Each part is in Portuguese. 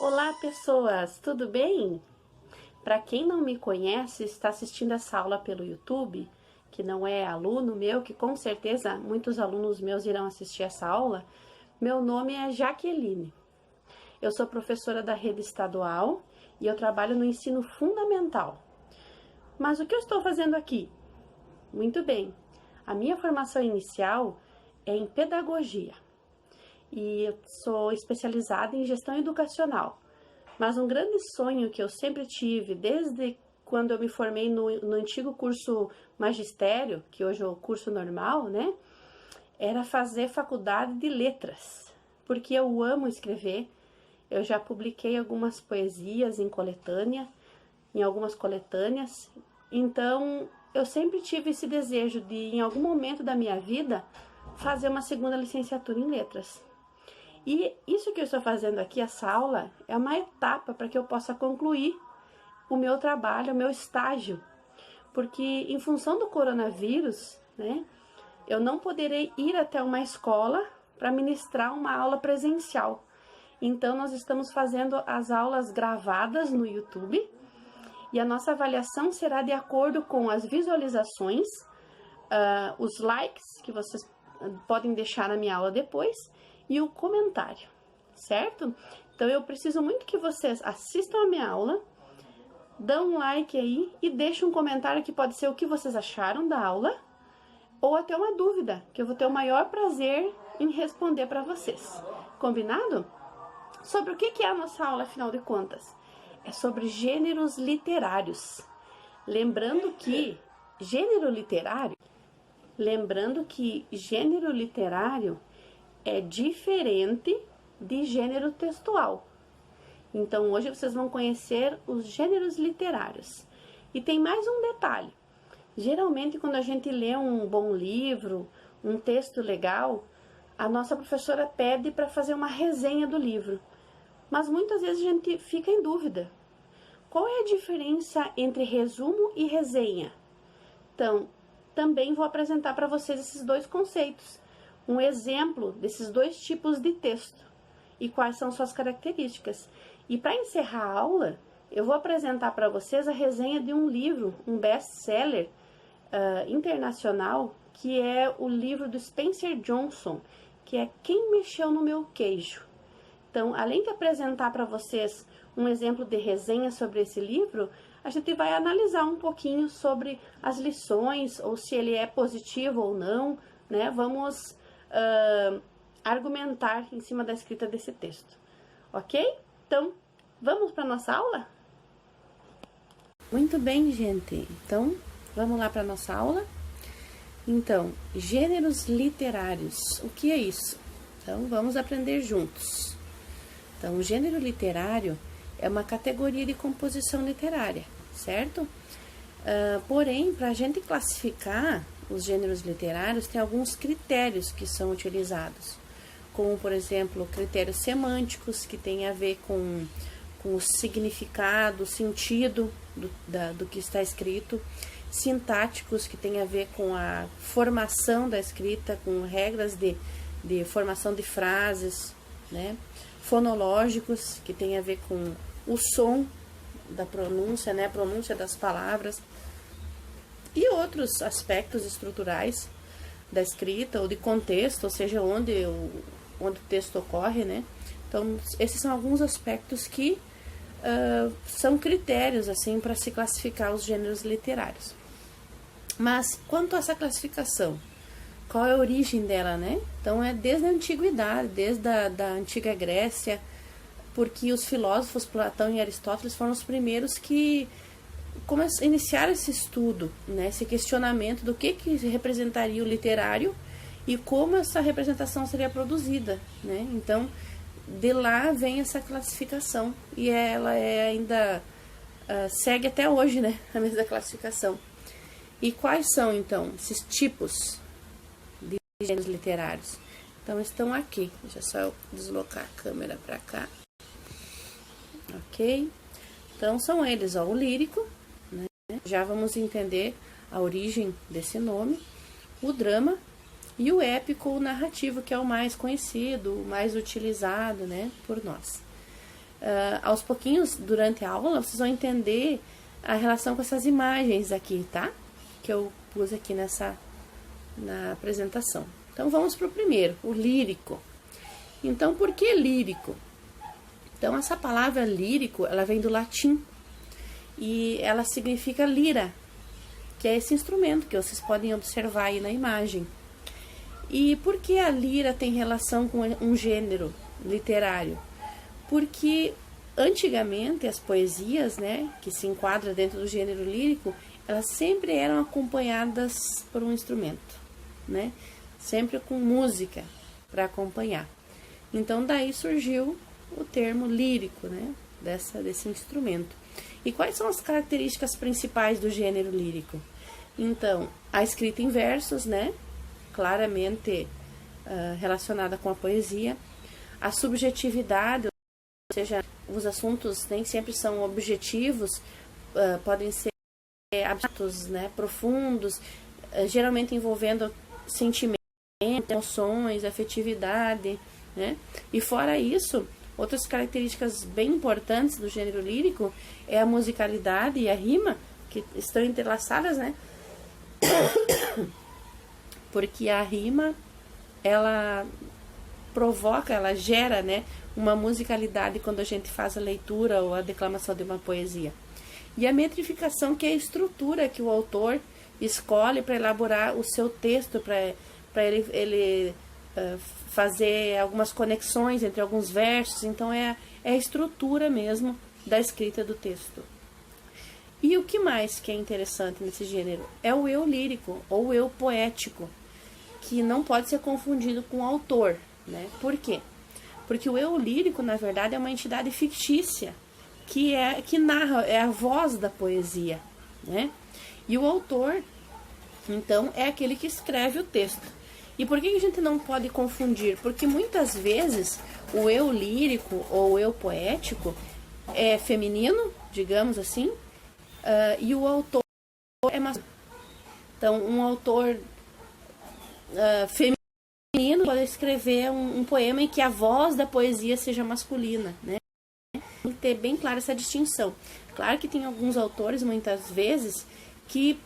Olá, pessoas, tudo bem? Para quem não me conhece, está assistindo essa aula pelo YouTube, que não é aluno meu, que com certeza muitos alunos meus irão assistir essa aula, meu nome é Jaqueline. Eu sou professora da rede estadual e eu trabalho no ensino fundamental. Mas o que eu estou fazendo aqui? Muito bem, a minha formação inicial é em pedagogia e eu sou especializada em gestão educacional. Mas um grande sonho que eu sempre tive, desde quando eu me formei no antigo curso magistério, que hoje é o curso normal, né? Era fazer faculdade de letras, porque eu amo escrever. Eu já publiquei algumas poesias em algumas coletâneas. Então, eu sempre tive esse desejo de, em algum momento da minha vida, fazer uma segunda licenciatura em letras. E isso que eu estou fazendo aqui, essa aula, é uma etapa para que eu possa concluir o meu trabalho, o meu estágio. Porque em função do coronavírus, né, eu não poderei ir até uma escola para ministrar uma aula presencial. Então, nós estamos fazendo as aulas gravadas no YouTube e a nossa avaliação será de acordo com as visualizações, os likes que vocês podem deixar na minha aula depois e o comentário, certo? Então eu preciso muito que vocês assistam a minha aula, dão um like aí e deixem um comentário que pode ser o que vocês acharam da aula ou até uma dúvida, que eu vou ter o maior prazer em responder para vocês. Combinado? Sobre o que é a nossa aula, afinal de contas? É sobre gêneros literários. Lembrando que gênero literário é diferente de gênero textual. Então, hoje vocês vão conhecer os gêneros literários. E tem mais um detalhe. Geralmente, quando a gente lê um bom livro, um texto legal, a nossa professora pede para fazer uma resenha do livro. Mas muitas vezes a gente fica em dúvida. Qual é a diferença entre resumo e resenha? Então, também vou apresentar para vocês esses dois conceitos. Um exemplo desses dois tipos de texto e quais são suas características. E para encerrar a aula, eu vou apresentar para vocês a resenha de um livro, um best-seller internacional, que é o livro do Spencer Johnson, que é Quem Mexeu no Meu Queijo. Então, além de apresentar para vocês um exemplo de resenha sobre esse livro, a gente vai analisar um pouquinho sobre as lições, ou se ele é positivo ou não, né? Vamos argumentar em cima da escrita desse texto, ok? Então, vamos para nossa aula? Muito bem, gente. Então, vamos lá para nossa aula? Então, gêneros literários. O que é isso? Então, vamos aprender juntos. Então, o gênero literário é uma categoria de composição literária, certo? Porém, para a gente classificar os gêneros literários, tem alguns critérios que são utilizados, como, por exemplo, critérios semânticos, que tem a ver com o significado, o sentido do que está escrito, sintáticos, que tem a ver com a formação da escrita, com regras de formação de frases, né? Fonológicos, que tem a ver com o som da pronúncia, né? A pronúncia das palavras, e outros aspectos estruturais da escrita ou de contexto, ou seja, onde o texto ocorre, né? Então, esses são alguns aspectos que são critérios, assim, para se classificar os gêneros literários. Mas, quanto a essa classificação, qual é a origem dela, né? Então, é desde a antiguidade, desde da antiga Grécia, porque os filósofos Platão e Aristóteles foram os primeiros que iniciaram esse estudo, né? Esse questionamento do que representaria o literário e como essa representação seria produzida, né? Então, de lá vem essa classificação e ela ainda segue até hoje, né? A mesma classificação. E quais são, então, esses tipos de gêneros literários? Então, estão aqui. Deixa eu só deslocar a câmera para cá. Ok? Então, são eles, ó, o lírico, né? Já vamos entender a origem desse nome, o drama e o épico ou narrativo, que é o mais conhecido, o mais utilizado, né, por nós. aos pouquinhos, durante a aula, vocês vão entender a relação com essas imagens aqui, tá? Que eu pus aqui na apresentação. Então, vamos para o primeiro, o lírico. Então, por que lírico? Então, essa palavra lírico, ela vem do latim. E ela significa lira, que é esse instrumento que vocês podem observar aí na imagem. E por que a lira tem relação com um gênero literário? Porque antigamente as poesias, né, que se enquadram dentro do gênero lírico, elas sempre eram acompanhadas por um instrumento, né? Sempre com música para acompanhar. Então daí surgiu o termo lírico, né, desse instrumento. E quais são as características principais do gênero lírico? Então, a escrita em versos, né, claramente relacionada com a poesia, a subjetividade, ou seja, os assuntos nem sempre são objetivos, podem ser abstratos, né, profundos, geralmente envolvendo sentimentos, emoções, afetividade, né? E fora isso, outras características bem importantes do gênero lírico é a musicalidade e a rima, que estão entrelaçadas, né? Porque a rima, ela provoca, ela gera, né, uma musicalidade quando a gente faz a leitura ou a declamação de uma poesia. E a metrificação, que é a estrutura que o autor escolhe para elaborar o seu texto, para ele fazer algumas conexões entre alguns versos. Então é a estrutura mesmo da escrita do texto. E o que mais que é interessante nesse gênero? É o eu lírico ou o eu poético, que não pode ser confundido com o autor, né? Por quê? Porque o eu lírico, na verdade, é uma entidade fictícia, que narra, é a voz da poesia, né? E o autor, então, é aquele que escreve o texto. E por que a gente não pode confundir? Porque muitas vezes o eu lírico ou o eu poético é feminino, digamos assim, e o autor é masculino. Então, um autor feminino pode escrever um poema em que a voz da poesia seja masculina, né? Tem que ter bem clara essa distinção. Claro que tem alguns autores, muitas vezes, que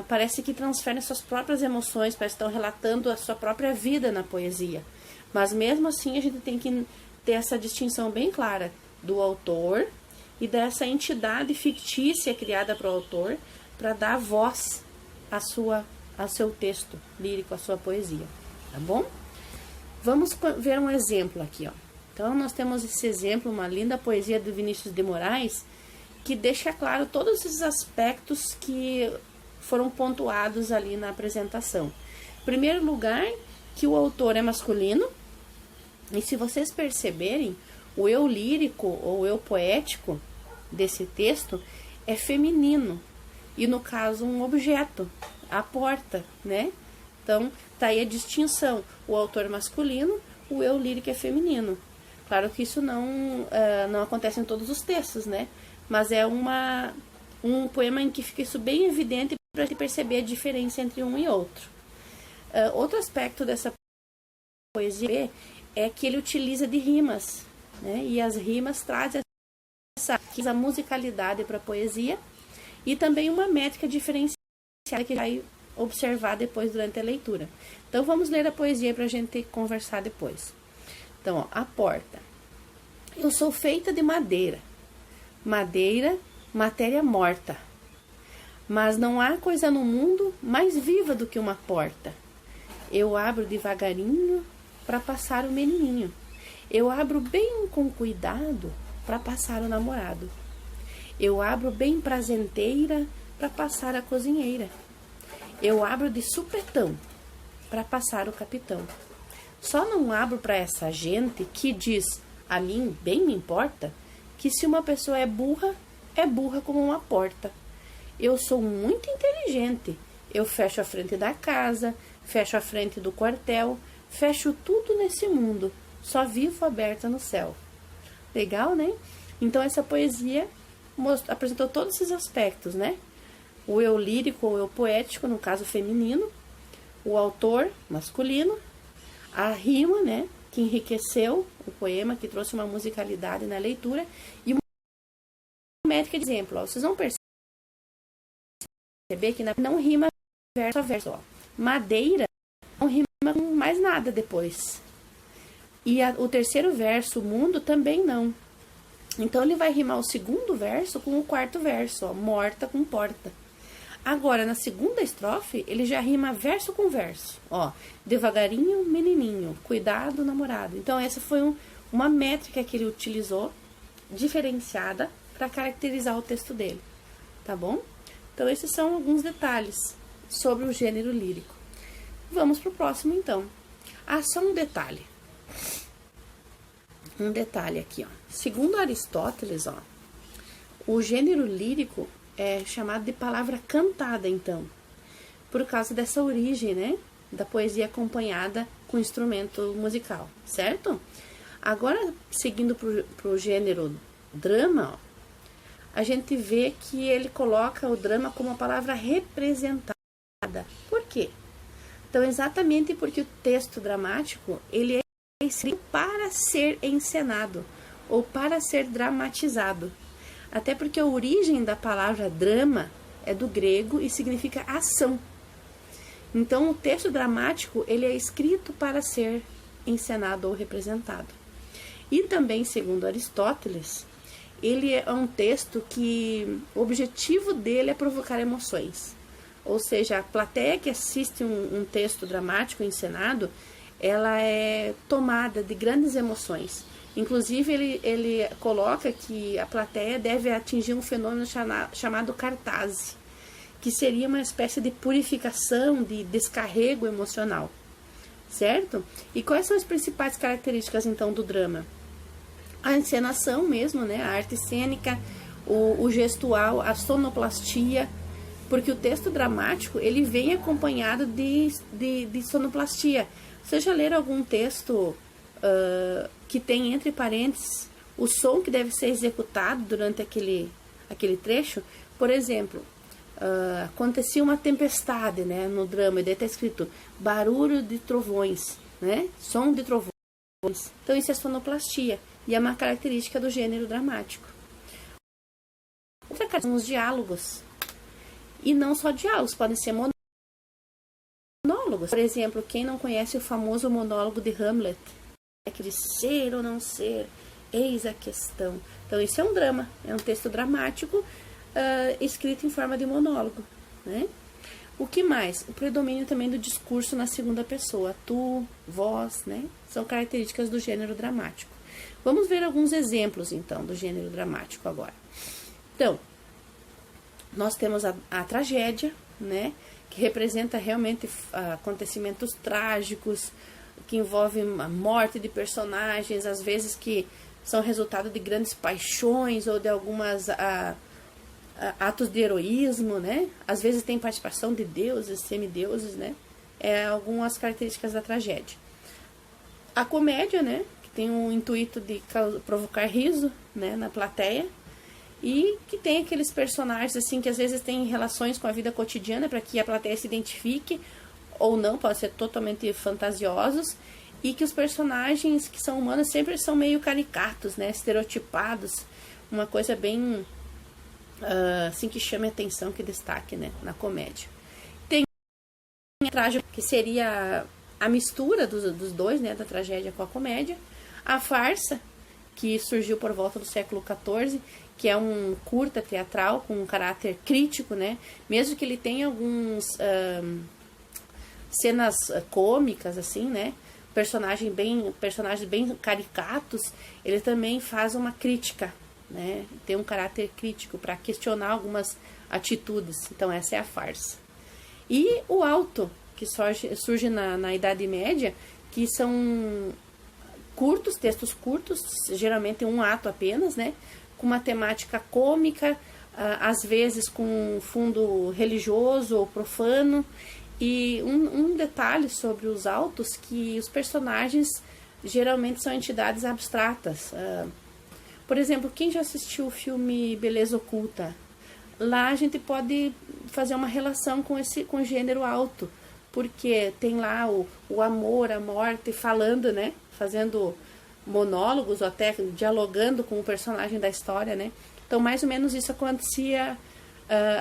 parece que transferem suas próprias emoções, parece que estão relatando a sua própria vida na poesia. Mas mesmo assim a gente tem que ter essa distinção bem clara do autor e dessa entidade fictícia criada para o autor para dar voz ao seu texto lírico, à sua poesia. Tá bom? Vamos ver um exemplo aqui, ó. Então nós temos esse exemplo, uma linda poesia do Vinícius de Moraes, que deixa claro todos esses aspectos que foram pontuados ali na apresentação. Em primeiro lugar, que o autor é masculino, e se vocês perceberem, o eu lírico ou o eu poético desse texto é feminino, e no caso um objeto, a porta, né? Então, tá aí a distinção, o autor masculino, o eu lírico é feminino. Claro que isso não acontece em todos os textos, né? Mas é um poema em que fica isso bem evidente para se perceber a diferença entre um e outro. Outro aspecto dessa poesia é que ele utiliza de rimas, né? E as rimas trazem essa musicalidade para a poesia e também uma métrica diferenciada que vai observar depois durante a leitura. Então vamos ler a poesia para a gente conversar depois. Então, ó, a porta. Eu sou feita de madeira. Madeira, matéria morta. Mas não há coisa no mundo mais viva do que uma porta. Eu abro devagarinho para passar o menininho. Eu abro bem com cuidado para passar o namorado. Eu abro bem prazenteira para passar a cozinheira. Eu abro de supetão para passar o capitão. Só não abro para essa gente que diz, a mim bem me importa, que se uma pessoa é burra como uma porta. Eu sou muito inteligente. Eu fecho a frente da casa, fecho a frente do quartel, fecho tudo nesse mundo. Só vivo aberta no céu. Legal, né? Então essa poesia apresentou todos esses aspectos, né? O eu lírico ou eu poético, no caso feminino, o autor masculino, a rima, né, que enriqueceu o poema, que trouxe uma musicalidade na leitura, e uma métrica de exemplo. Ó, vocês vão perceber que não rima verso a verso. Ó. Madeira não rima com mais nada depois. E o terceiro verso, mundo, também não. Então, ele vai rimar o segundo verso com o quarto verso, ó, morta com porta. Agora, na segunda estrofe, ele já rima verso com verso. Ó, devagarinho, menininho, cuidado, namorado. Então, essa foi uma métrica que ele utilizou, diferenciada, para caracterizar o texto dele. Tá bom? Então, esses são alguns detalhes sobre o gênero lírico. Vamos para o próximo, então. Ah, só um detalhe. Um detalhe aqui, ó. Segundo Aristóteles, ó, o gênero lírico é chamado de palavra cantada, então, por causa dessa origem, né, da poesia acompanhada com instrumento musical, certo? Agora, seguindo pro gênero drama, ó, a gente vê que ele coloca o drama como uma palavra representada. Por quê? Então, exatamente porque o texto dramático, ele é escrito para ser encenado ou para ser dramatizado. Até porque a origem da palavra drama é do grego e significa ação. Então, o texto dramático, ele é escrito para ser encenado ou representado. E também, segundo Aristóteles, ele é um texto que o objetivo dele é provocar emoções. Ou seja, a plateia que assiste um texto dramático encenado, ela é tomada de grandes emoções. Inclusive, ele coloca que a plateia deve atingir um fenômeno chamado cartase, que seria uma espécie de purificação, de descarrego emocional, certo? E quais são as principais características, então, do drama? A encenação mesmo, né? A arte cênica, o gestual, a sonoplastia, porque o texto dramático, ele vem acompanhado de sonoplastia. Vocês já leram algum texto que tem entre parênteses o som que deve ser executado durante aquele trecho? Por exemplo, acontecia uma tempestade, né, no drama, e daí está escrito barulho de trovões, né, som de trovões. Então isso é sonoplastia e é uma característica do gênero dramático. Outra característica são os diálogos. E não só diálogos, podem ser monólogos. Por exemplo, quem não conhece o famoso monólogo de Hamlet? É aquele ser ou não ser, eis a questão. Então, isso é um drama, é um texto dramático escrito em forma de monólogo, né? O que mais? O predomínio também do discurso na segunda pessoa, tu, vós, né? São características do gênero dramático. Vamos ver alguns exemplos, então, do gênero dramático agora. Então, nós temos a tragédia, né? Que representa realmente acontecimentos trágicos, que envolvem a morte de personagens, às vezes que são resultado de grandes paixões ou de algumas atos de heroísmo, né? Às vezes tem participação de deuses, semideuses, né? Algumas características da tragédia. A comédia, né? Que tem o intuito de provocar riso, né? Na plateia. E que tem aqueles personagens, assim, que às vezes têm relações com a vida cotidiana para que a plateia se identifique, ou não, pode ser totalmente fantasiosos, e que os personagens que são humanos sempre são meio caricatos, né? Estereotipados, uma coisa bem assim que chame a atenção, que destaque, né, na comédia. Tem a tragédia, que seria a mistura dos dois, né, da tragédia com a comédia. A farsa, que surgiu por volta do século XIV, que é um curta teatral com um caráter crítico, né, mesmo que ele tenha alguns cenas cômicas, assim, né, personagens bem caricatos, ele também faz uma crítica, né, tem um caráter crítico para questionar algumas atitudes. Então essa é a farsa. E o auto, que surge na Idade Média, que são textos curtos, geralmente um ato apenas, né, com uma temática cômica, às vezes com fundo religioso ou profano. E um detalhe sobre os autos, que os personagens geralmente são entidades abstratas. Por exemplo, quem já assistiu o filme Beleza Oculta? Lá a gente pode fazer uma relação com o gênero alto, porque tem lá o amor, a morte, falando, né? Fazendo monólogos ou até dialogando com o personagem da história, né? Então, mais ou menos isso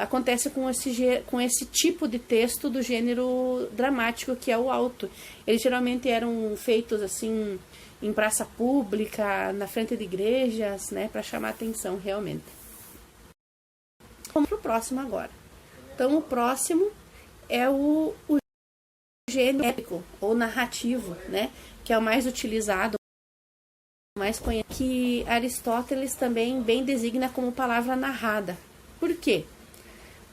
acontece com esse tipo de texto do gênero dramático, que é o auto. Eles geralmente eram feitos assim em praça pública, na frente de igrejas, né, para chamar atenção realmente. Vamos para o próximo agora. Então, o próximo é o gênero épico ou narrativo, né, que é o mais utilizado, mais conhecido, que Aristóteles também bem designa como palavra narrada. Por quê?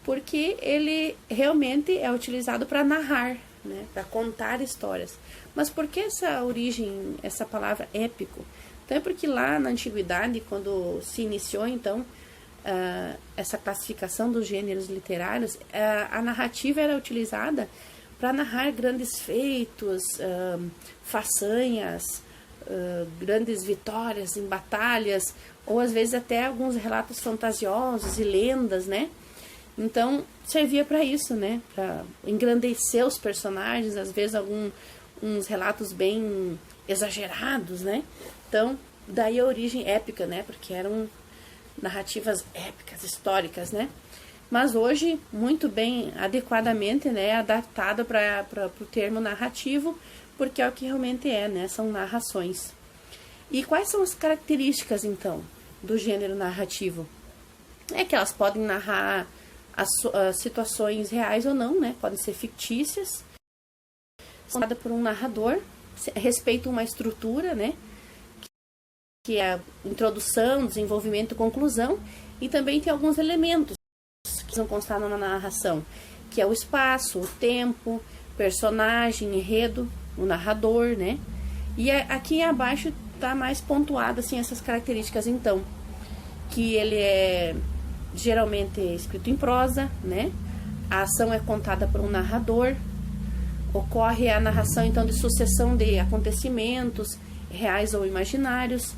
Porque ele realmente é utilizado para narrar, né, para contar histórias. Mas por que essa origem, essa palavra épico? Então é porque lá na antiguidade, quando se iniciou então essa classificação dos gêneros literários, a narrativa era utilizada para narrar grandes feitos, façanhas, grandes vitórias em batalhas, ou às vezes até alguns relatos fantasiosos e lendas, né? Então servia para isso, né? Para engrandecer os personagens, às vezes uns relatos bem exagerados, né? Então daí a origem épica, né? Porque eram narrativas épicas, históricas, né? Mas hoje, muito bem, adequadamente, né, adaptado para o termo narrativo, porque é o que realmente é, né? São narrações. E quais são as características, então, do gênero narrativo? É que elas podem narrar as situações reais ou não, né? Podem ser fictícias, contada por um narrador, respeitam uma estrutura, né? Que é a introdução, desenvolvimento e conclusão, e também tem alguns elementos que vão constar na narração, que é o espaço, o tempo, personagem, enredo, o narrador, né? E aqui abaixo está mais pontuado assim essas características, então, que ele é geralmente escrito em prosa, né? A ação é contada por um narrador, ocorre a narração então de sucessão de acontecimentos reais ou imaginários,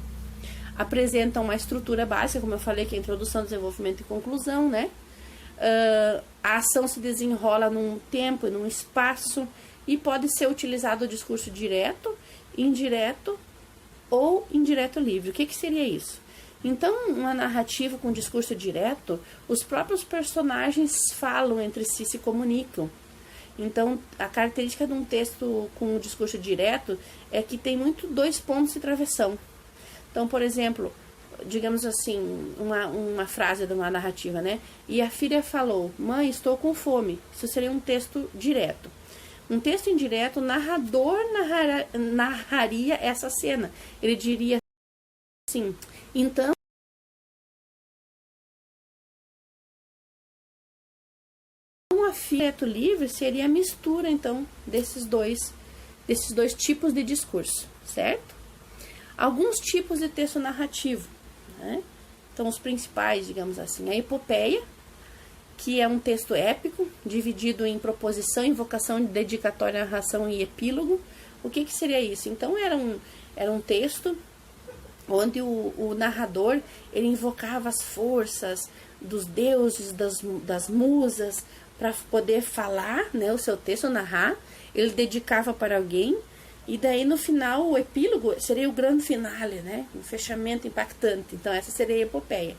apresenta uma estrutura básica, como eu falei, que é introdução, desenvolvimento e conclusão, né? A ação se desenrola num tempo e num espaço e pode ser utilizado o discurso direto, indireto ou indireto livre. O que seria isso? Então, uma narrativa com discurso direto, os próprios personagens falam entre si, se comunicam. Então, a característica de um texto com discurso direto é que tem muito dois pontos de travessão. Então, por exemplo, digamos assim, uma frase de uma narrativa, né? E a filha falou: mãe, estou com fome. Isso seria um texto direto. Um texto indireto, o narrador narraria essa cena. Ele diria assim: então, a filha livre seria a mistura, então, desses dois tipos de discurso, certo? Alguns tipos de texto narrativo, né? Então, os principais, digamos assim, a epopeia, que é um texto épico, dividido em proposição, invocação, dedicatória, narração e epílogo. O que seria isso? Então, era um texto onde o narrador ele invocava as forças dos deuses, das musas, para poder falar, né, o seu texto, narrar. Ele dedicava para alguém. E daí, no final, o epílogo seria o grande finale, né? Um fechamento impactante. Então, essa seria a epopeia.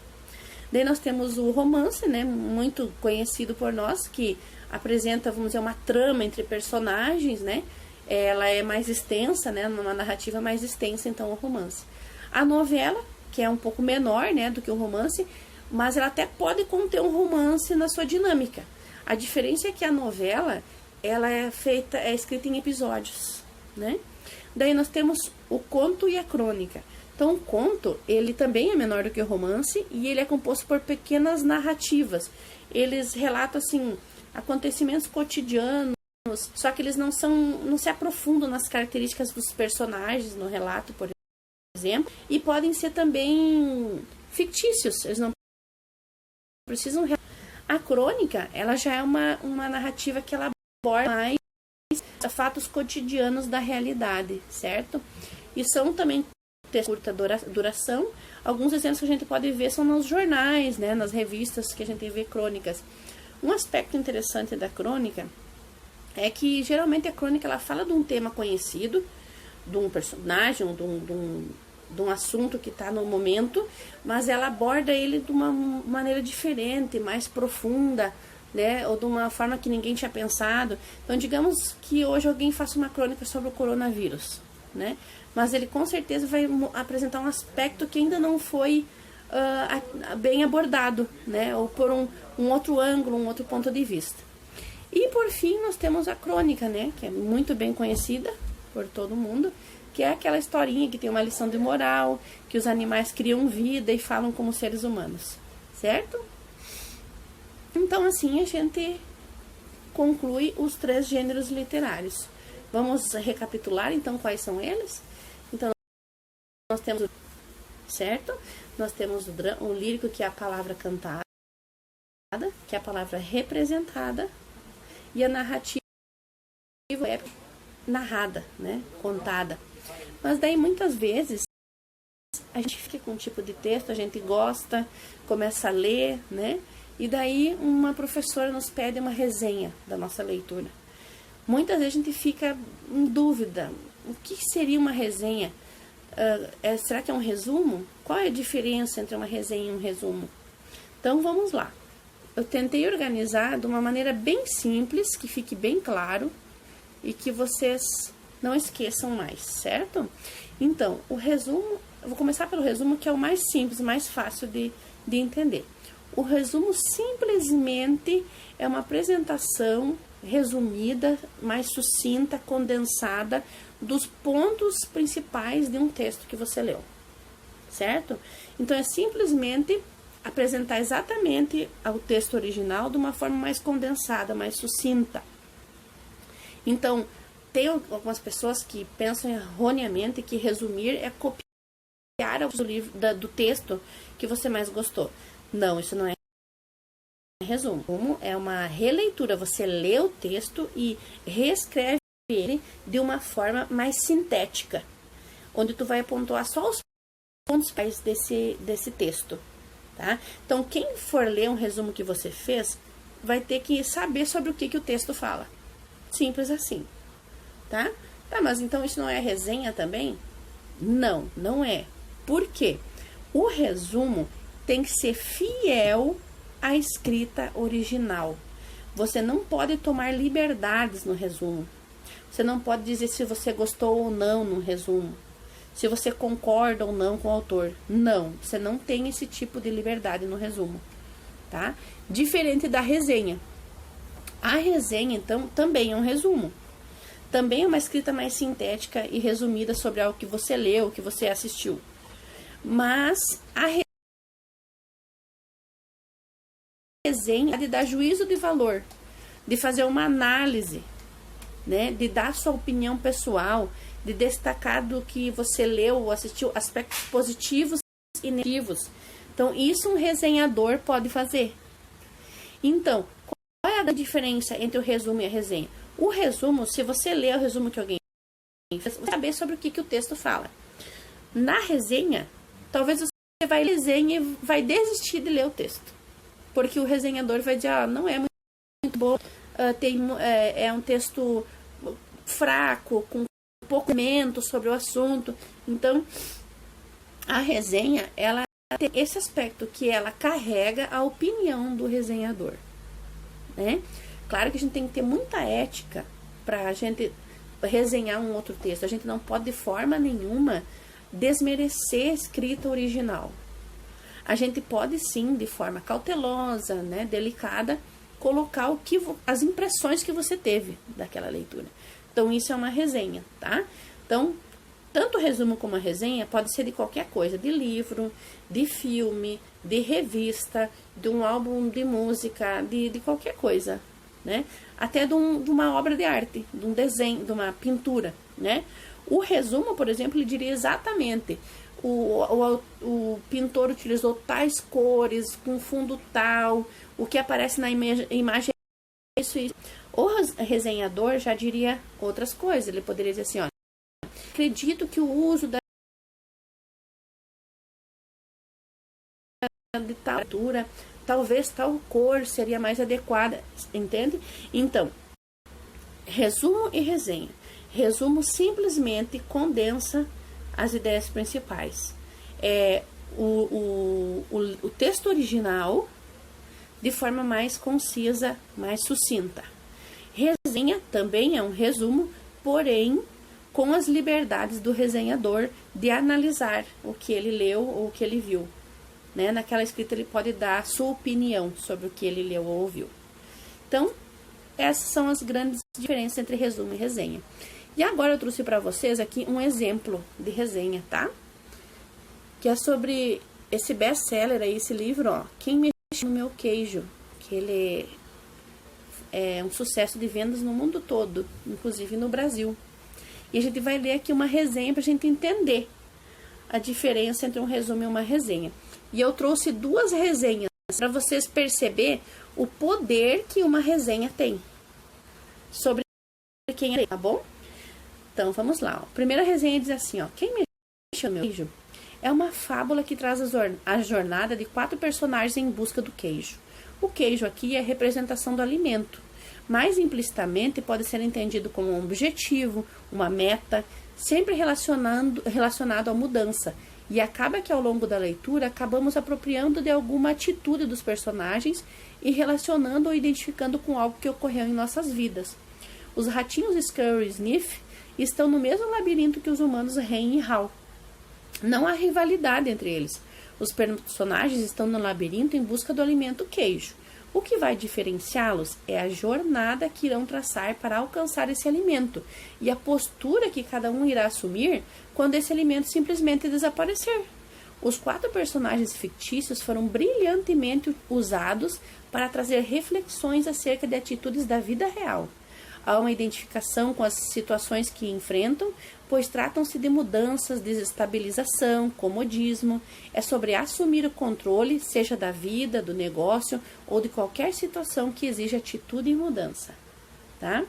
Daí nós temos o romance, né? Muito conhecido por nós, que apresenta, vamos dizer, uma trama entre personagens, né? Ela é mais extensa, né? Uma narrativa mais extensa, então, o romance. A novela, que é um pouco menor, né, do que o romance, mas ela até pode conter um romance na sua dinâmica. A diferença é que a novela, ela é escrita em episódios, né? Daí nós temos o conto e a crônica. Então o conto, ele também é menor do que o romance e ele é composto por pequenas narrativas. Eles relatam assim acontecimentos cotidianos, só que eles não se aprofundam nas características dos personagens no relato, por exemplo, e podem ser também fictícios. Eles não precisam. A crônica, ela já é uma narrativa que ela aborda mais fatos cotidianos da realidade, certo? E são também textos de curta duração. Alguns exemplos que a gente pode ver são nos jornais, né, nas revistas que a gente vê crônicas. Um aspecto interessante da crônica é que geralmente a crônica ela fala de um tema conhecido, de um personagem, de de um assunto que está no momento, mas ela aborda ele de uma maneira diferente, mais profunda, né? Ou de uma forma que ninguém tinha pensado. Então, digamos que hoje alguém faça uma crônica sobre o coronavírus, né? Mas ele com certeza vai apresentar um aspecto que ainda não foi bem abordado, né? Ou por um outro ângulo, um outro ponto de vista. E por fim nós temos a crônica, né? Que é muito bem conhecida por todo mundo, que é aquela historinha que tem uma lição de moral, que os animais criam vida e falam como seres humanos, certo? Então assim a gente conclui os 3 gêneros literários. Vamos recapitular então quais são eles? Então nós temos, certo? Nós temos o lírico, que é a palavra cantada, que é a palavra representada, e a narrativa é narrada, né? Contada. Mas daí muitas vezes a gente fica com um tipo de texto, a gente gosta, começa a ler, né? E daí uma professora nos pede uma resenha da nossa leitura. Muitas vezes a gente fica em dúvida, o que seria uma resenha? Será que é um resumo? Qual é a diferença entre uma resenha e um resumo? Então vamos lá. Eu tentei organizar de uma maneira bem simples, que fique bem claro e que vocês não esqueçam mais, certo? Então, o resumo, eu vou começar pelo resumo, que é o mais simples, mais fácil de entender. O resumo simplesmente é uma apresentação resumida, mais sucinta, condensada, dos pontos principais de um texto que você leu, certo? Então, é simplesmente apresentar exatamente o texto original de uma forma mais condensada, mais sucinta. Então, tem algumas pessoas que pensam erroneamente que resumir é copiar do texto que você mais gostou. Não, isso não é resumo. É uma releitura. Você lê o texto e reescreve ele de uma forma mais sintética, onde tu vai pontuar só os pontos principais desse texto, tá? Então, quem for ler um resumo que você fez, vai ter que saber sobre o que o texto fala. Simples assim, tá? Tá, mas então isso não é resenha também? Não, não é. Por quê? O resumo tem que ser fiel à escrita original. Você não pode tomar liberdades no resumo. Você não pode dizer se você gostou ou não no resumo. Se você concorda ou não com o autor. Não, você não tem esse tipo de liberdade no resumo, tá? Diferente da resenha. A resenha, então, também é um resumo. Também é uma escrita mais sintética e resumida sobre algo que você leu, que você assistiu. Mas a resenha é de dar juízo de valor, de fazer uma análise, né, de dar sua opinião pessoal, de destacar do que você leu ou assistiu, aspectos positivos e negativos. Então, isso um resenhador pode fazer. Então, qual é a diferença entre o resumo e a resenha? O resumo, se você lê o resumo que alguém fez, você vai saber sobre o que o texto fala. Na resenha, talvez você vai ler resenha e vai desistir de ler o texto. Porque o resenhador vai dizer, não é muito bom, é um texto fraco, com pouco elemento sobre o assunto. Então, a resenha, ela tem esse aspecto, que ela carrega a opinião do resenhador, né? Claro que a gente tem que ter muita ética para a gente resenhar um outro texto. A gente não pode de forma nenhuma desmerecer a escrita original. A gente pode sim, de forma cautelosa, né, delicada, colocar as impressões que você teve daquela leitura. Então, isso é uma resenha, tá? Então, tanto o resumo como a resenha pode ser de qualquer coisa, de livro, de filme, de revista, de um álbum de música, de qualquer coisa, né? Até de uma obra de arte, de um desenho, de uma pintura, né? O resumo, por exemplo, ele diria exatamente: o pintor utilizou tais cores, com fundo tal, o que aparece na imagem é isso. O resenhador já diria outras coisas. Ele poderia dizer assim, ó, acredito que o uso de tal altura, talvez tal cor seria mais adequada, entende? Então, resumo e resenha. Resumo simplesmente condensa as ideias principais. O texto original de forma mais concisa, mais sucinta. Resenha também é um resumo, porém com as liberdades do resenhador de analisar o que ele leu ou o que ele viu. Né? Naquela escrita ele pode dar a sua opinião sobre o que ele leu ou ouviu. Então, essas são as grandes diferenças entre resumo e resenha. E agora eu trouxe para vocês aqui um exemplo de resenha, tá? Que é sobre esse best-seller aí, esse livro, ó, Quem Mexeu no Meu Queijo, que ele é um sucesso de vendas no mundo todo, inclusive no Brasil. E a gente vai ler aqui uma resenha para a gente entender a diferença entre um resumo e uma resenha. E eu trouxe 2 resenhas para vocês perceber o poder que uma resenha tem sobre quem é, tá bom? Então, vamos lá. Ó. A primeira resenha diz assim, ó, Quem Mexeu no Meu Queijo é uma fábula que traz a jornada de 4 personagens em busca do queijo. O queijo aqui é a representação do alimento. Mais implicitamente pode ser entendido como um objetivo, uma meta, sempre relacionado à mudança. E acaba que ao longo da leitura acabamos apropriando de alguma atitude dos personagens e relacionando ou identificando com algo que ocorreu em nossas vidas. Os ratinhos Scurry e Sniff estão no mesmo labirinto que os humanos Hen e Hal. Não há rivalidade entre eles. Os personagens estão no labirinto em busca do alimento queijo. O que vai diferenciá-los é a jornada que irão traçar para alcançar esse alimento e a postura que cada um irá assumir quando esse alimento simplesmente desaparecer. Os 4 personagens fictícios foram brilhantemente usados para trazer reflexões acerca de atitudes da vida real. Há uma identificação com as situações que enfrentam, pois tratam-se de mudanças, desestabilização, comodismo. É sobre assumir o controle, seja da vida, do negócio ou de qualquer situação que exija atitude e mudança. Tá?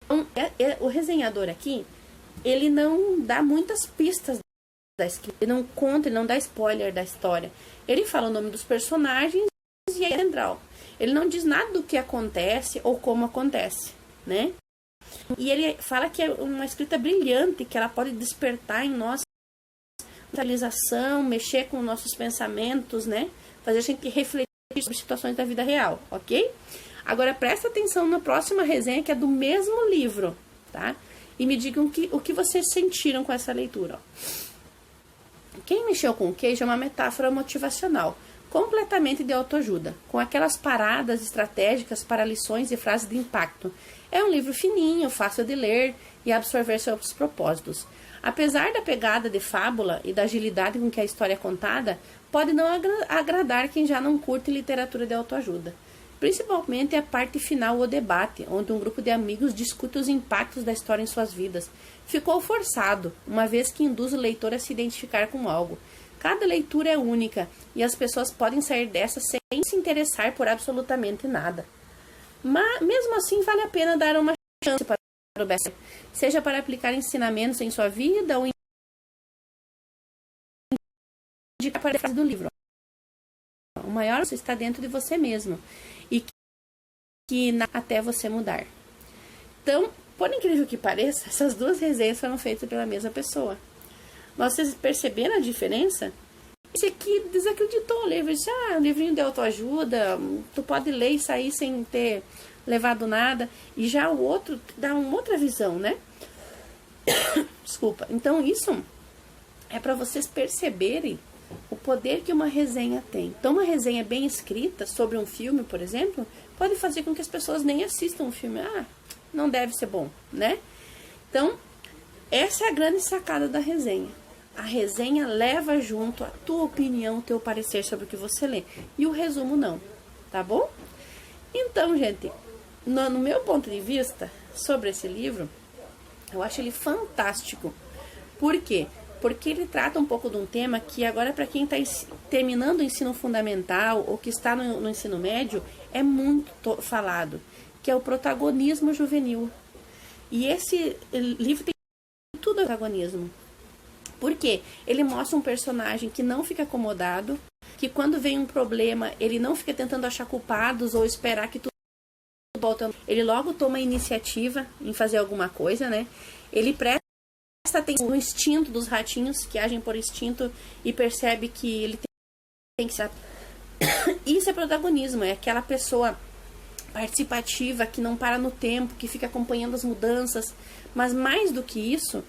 Então, o resenhador aqui, ele não dá muitas pistas da escrita, ele não conta, ele não dá spoiler da história. Ele fala o nome dos personagens e é central. Ele não diz nada do que acontece ou como acontece, né? E ele fala que é uma escrita brilhante, que ela pode despertar em nós mentalização, mexer com nossos pensamentos, né? Fazer a gente refletir sobre situações da vida real, ok? Agora presta atenção na próxima resenha, que é do mesmo livro, tá? E me digam o que vocês sentiram com essa leitura, ó. Quem Mexeu com o Queijo é uma metáfora motivacional, completamente de autoajuda, com aquelas paradas estratégicas para lições e frases de impacto. É um livro fininho, fácil de ler e absorver seus propósitos. Apesar da pegada de fábula e da agilidade com que a história é contada, pode não agradar quem já não curte literatura de autoajuda. Principalmente a parte final, o debate, onde um grupo de amigos discute os impactos da história em suas vidas. Ficou forçado, uma vez que induz o leitor a se identificar com algo. Cada leitura é única e as pessoas podem sair dessa sem se interessar por absolutamente nada. Mas, mesmo assim, vale a pena dar uma chance para o best-seller, seja para aplicar ensinamentos em sua vida ou indicar para a frase do livro. O maior está dentro de você mesmo e que até você mudar. Então, por incrível que pareça, essas 2 resenhas foram feitas pela mesma pessoa. Mas vocês perceberam a diferença? Esse aqui desacreditou o livro. Disse, um livrinho de autoajuda, tu pode ler e sair sem ter levado nada. E já o outro dá uma outra visão, né? Desculpa. Então, isso é para vocês perceberem o poder que uma resenha tem. Então, uma resenha bem escrita sobre um filme, por exemplo, pode fazer com que as pessoas nem assistam o filme. Não deve ser bom, né? Então, essa é a grande sacada da resenha. A resenha leva junto a tua opinião, o teu parecer sobre o que você lê. E o resumo não, tá bom? Então, gente, no meu ponto de vista sobre esse livro, eu acho ele fantástico. Por quê? Porque ele trata um pouco de um tema que agora para quem está terminando o ensino fundamental ou que está no ensino médio, é muito falado, que é o protagonismo juvenil. E esse livro tem tudo a protagonismo. Por quê? Ele mostra um personagem que não fica acomodado, que quando vem um problema, ele não fica tentando achar culpados ou esperar que tudo volta. Ele logo toma a iniciativa em fazer alguma coisa, né? Ele presta presta atenção no instinto dos ratinhos, que agem por instinto e percebe que ele tem que ser... Isso é protagonismo, é aquela pessoa participativa, que não para no tempo, que fica acompanhando as mudanças. Mas mais do que isso,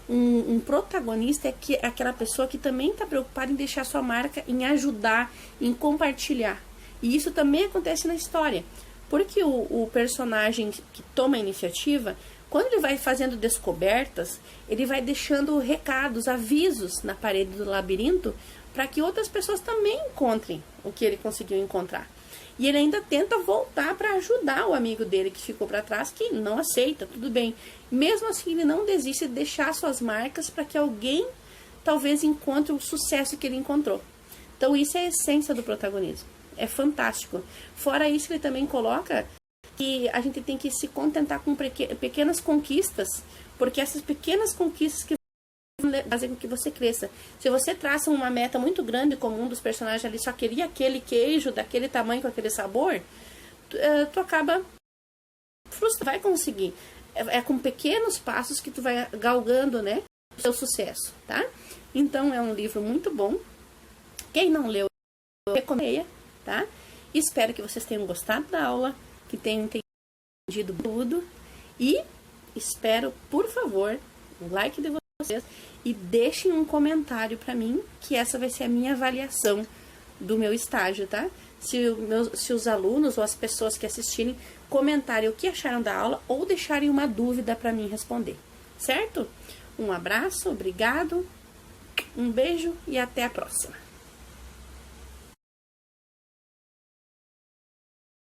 um protagonista é aquela pessoa que também está preocupada em deixar sua marca, em ajudar, em compartilhar. E isso também acontece na história. Porque o personagem que toma a iniciativa, quando ele vai fazendo descobertas, ele vai deixando recados, avisos na parede do labirinto, para que outras pessoas também encontrem o que ele conseguiu encontrar. E ele ainda tenta voltar para ajudar o amigo dele que ficou para trás, que não aceita, tudo bem. Mesmo assim, ele não desiste de deixar suas marcas para que alguém talvez encontre o sucesso que ele encontrou. Então isso é a essência do protagonismo. É fantástico. Fora isso, ele também coloca que a gente tem que se contentar com pequenas conquistas, porque essas pequenas conquistas que fazem com que você cresça. Se você traça uma meta muito grande, como um dos personagens ali só queria aquele queijo daquele tamanho com aquele sabor, tu acaba frustrado, vai conseguir. É com pequenos passos que tu vai galgando, né, o seu sucesso, tá? Então é um livro muito bom. Quem não leu, eu recomendo, tá? Espero que vocês tenham gostado da aula, que tenham entendido tudo e espero, por favor, o like de vocês e deixem um comentário para mim, que essa vai ser a minha avaliação do meu estágio, tá? Se os alunos ou as pessoas que assistirem comentarem o que acharam da aula ou deixarem uma dúvida para mim responder, certo? Um abraço, obrigado, um beijo e até a próxima.